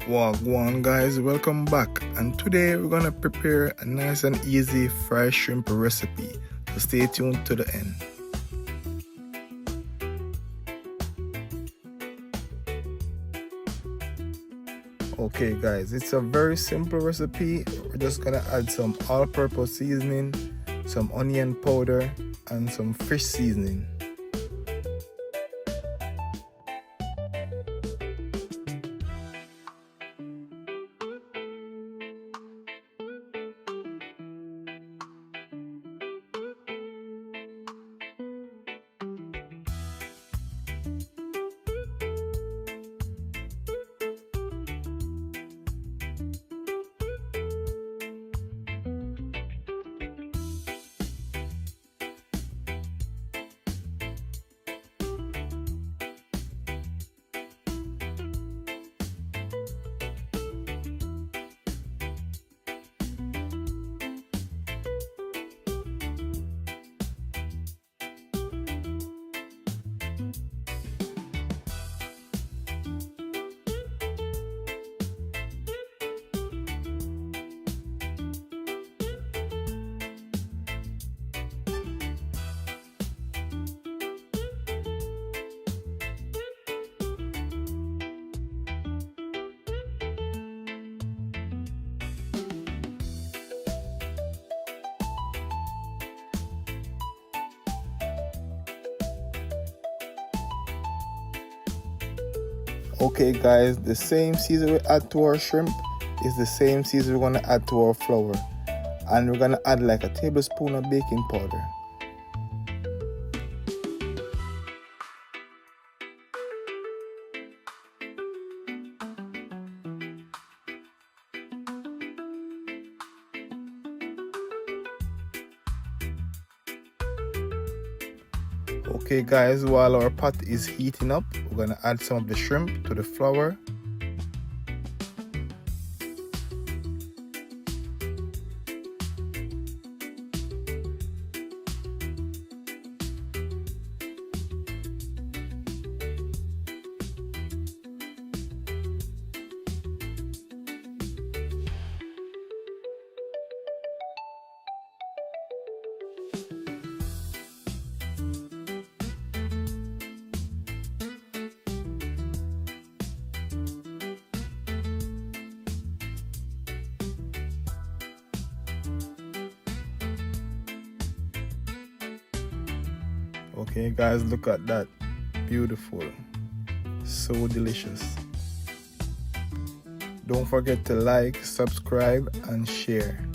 Wagwan guys, welcome back, and today we're gonna prepare a nice and easy fried shrimp recipe, so stay tuned to the end. Okay guys, it's a very simple recipe. We're just gonna add some all-purpose seasoning, some onion powder, and some fish seasoning. Okay guys, the same season we add to our shrimp is the same season we're gonna add to our flour, and we're gonna add like a tablespoon of baking powder. Okay guys, while our pot is heating up, we're gonna add some of the shrimp to the flour. Okay guys, look at that. Beautiful. So delicious. Don't forget to like, subscribe, and share.